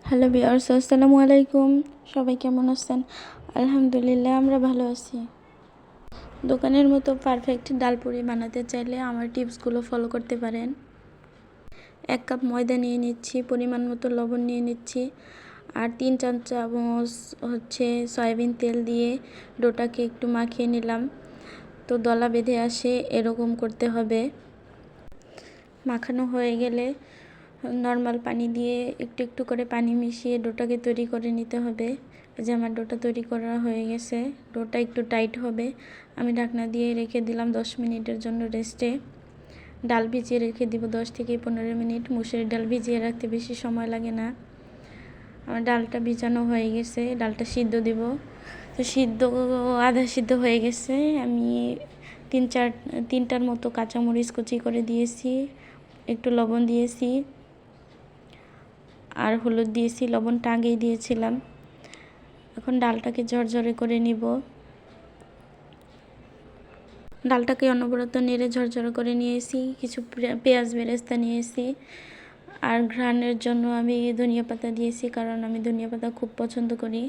Hello viewers, আসসালামু আলাইকুম। সবাই কেমন আছেন? আলহামদুলিল্লাহ, আমরা ভালো আছি। দোকানের মতো পারফেক্ট ডাল পুরি বানাতে চাইলে আমার টিপসগুলো ফলো করতে পারেন। 1 কাপ ময়দা নিয়ে নিচ্ছি, পরিমাণ মতো লবণ নিয়ে নিচ্ছি, আর 3 চা চামচ সয়াবিন তেল দিয়ে ডোটাকে একটু মাখিয়ে নিলাম। তো দলা বেঁধে আসে এরকম করতে হবে। মাখানো হয়ে গেলে নর্মাল পানি দিয়ে একটু একটু করে পানি মিশিয়ে ডোটাকে তৈরি করে নিতে হবে। যে আমার ডোটা তৈরি করা হয়ে গেছে, ডোটা একটু টাইট হবে। আমি ঢাকনা দিয়ে রেখে দিলাম 10 মিনিটের জন্য রেস্টে। ডাল ভিজিয়ে রেখে দিব 10 থেকে 15 মিনিট। মুসুরির ডাল ভিজিয়ে রাখতে বেশি সময় লাগে না। আমার ডালটা ভিজানো হয়ে গেছে, ডালটা সিদ্ধ দিব। তো আধা সিদ্ধ হয়ে গেছে। আমি 3-4টার মতো কাঁচামরিচ কুচি করে দিয়েছি, একটু লবণ দিয়েছি আর হলুদ দিয়েছি। লবণটা আগেই দিয়েছিলাম। এখন ডালটাকে ঝরঝরে করে নিব। ডালটাকে অনবরত নেড়ে ঝরঝরে করে নিয়েছি। কিছু পেঁয়াজ বেরেস্তা নিয়েছি, আর ঘ্রাণের জন্য আমি ধনিয়া পাতা দিয়েছি, কারণ আমি ধনিয়া পাতা খুব পছন্দ করি।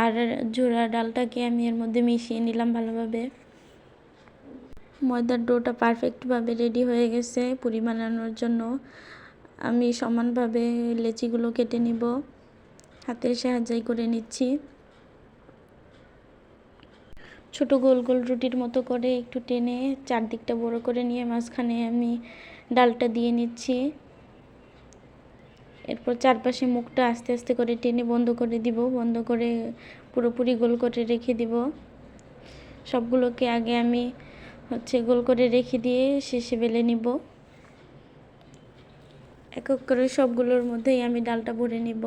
আর ঝোড়া ডালটাকে আমি এর মধ্যে মিশিয়ে নিলাম ভালোভাবে। ময়দার ডোটা পারফেক্টভাবে রেডি হয়ে গেছে পুরি বানানোর জন্য। আমি সমানভাবে লেচিগুলো কেটে নিব, হাতের সাহায্যে করে নিচ্ছি। ছোট গোল গোল রুটির মতো করে একটু টেনে চারদিকটা বড় করে নিয়ে মাঝখানে আমি ডালটা দিয়ে নিচ্ছি। এরপর চারপাশে মুখটা আস্তে আস্তে করে টেনে বন্ধ করে দিব। বন্ধ করে পুরোপুরি গোল করে রেখে দিব। সবগুলোকে আগে আমি গোল করে রেখে দিয়ে শেষে বেলে নিব। এক এক করে সবগুলোর মধ্যেই আমি ডালটা ভরে নিব।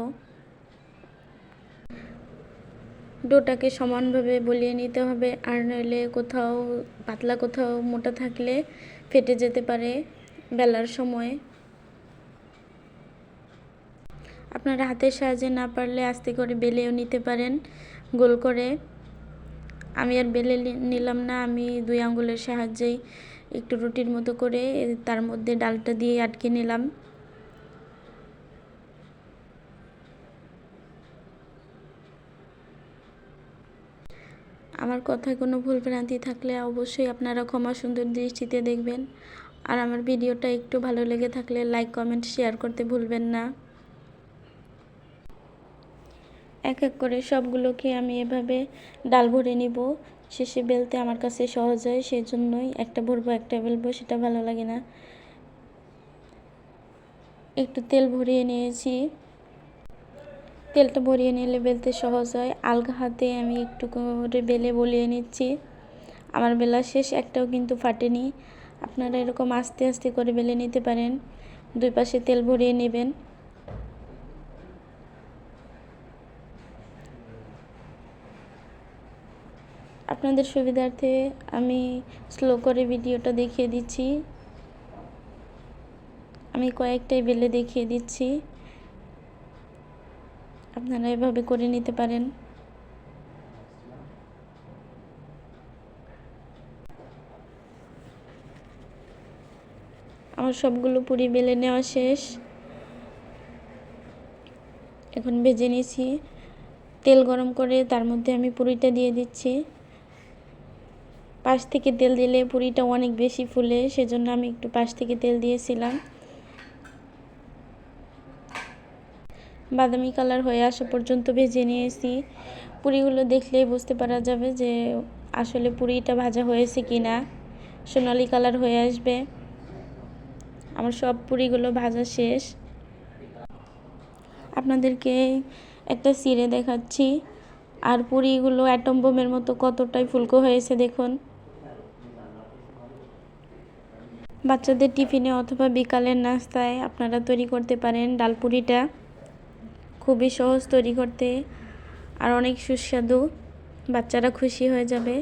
ডোটাকে সমানভাবে বলিয়ে নিতে হবে, আর নইলে কোথাও পাতলা কোথাও মোটা থাকলে ফেটে যেতে পারে বেলার সময়। আপনারা হাতের সাহায্যে না পারলে আস্তে করে বেলেও নিতে পারেন গোল করে। আমি আর বেলে নিলাম না, আমি 2 আঙ্গুলের সাহায্যেই একটু রুটির মতো করে তার মধ্যে ডালটা দিয়ে আটকে নিলাম। আমার কথায় কোনো ভুল ভ্রান্তি থাকলে অবশ্যই আপনারা ক্ষমা সুন্দর দৃষ্টিতে দেখবেন। আর আমার ভিডিওটা একটু ভালো লেগে থাকলে লাইক, কমেন্ট, শেয়ার করতে ভুলবেন না। এক এক করে সবগুলোকে আমি এভাবে ডাল ভরে নিব। শেষে বেলতে আমার কাছে সহজ হয়, সেই জন্যই একটা ভরবো একটা বেলবো সেটা ভালো লাগে না। একটু তেল ভরিয়ে নিয়েছি। তেলটা ভরিয়ে নিলে বেলতে সহজ হয়। আলগা হাতে আমি একটু করে বেলে বলিয়ে নিচ্ছি। আমার বেলা শেষ, একটাও কিন্তু ফাটেনি। আপনারা এরকম আস্তে আস্তে করে বেলে নিতে পারেন। 2 পাশে তেল ভরিয়ে নেবেন। আপনাদের সুবিধার্থে আমি স্লো করে ভিডিওটা দেখিয়ে দিচ্ছি। আমি কয়েকটাই বেলে দেখিয়ে দিচ্ছি, আপনারা এভাবে করে নিতে পারেন। আমার সবগুলো পুরি বেলে নেওয়া শেষ। এখন ভেজে নিয়েছি। তেল গরম করে তার মধ্যে আমি পুরিটা দিয়ে দিচ্ছি। পাশ থেকে তেল দিলে পুরিটা অনেক বেশি ফুলে, সেজন্য আমি একটু পাশ থেকে তেল দিয়েছিলাম। বাদামি কালার হয়ে আসা পর্যন্ত ভেজে নিয়েছি। পুরিগুলো দেখলেই বুঝতে পারা যাবে যে আসলে পুরিটা ভাজা হয়েছে কিনা। সোনালি কালার হয়ে আসবে। আমার সব পুরিগুলো ভাজা শেষ। আপনাদেরকে একটা ছিঁড়ে দেখাচ্ছি। আর পুরিগুলো অ্যাটম বোমের মতো কতটাই ফুলকো হয়েছে দেখুন। বাচ্চাদের টিফিনে অথবা বিকালের নাস্তায় আপনারা তৈরি করতে পারেন ডাল পুরিটা। খুবই সহজ তৈরি করতে, আর অনেক সুস্বাদু। বাচ্চারা খুশি হয়ে যাবে।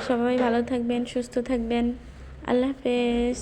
সবাই ভালো থাকবেন, সুস্থ থাকবেন। আল্লাহ হাফেজ।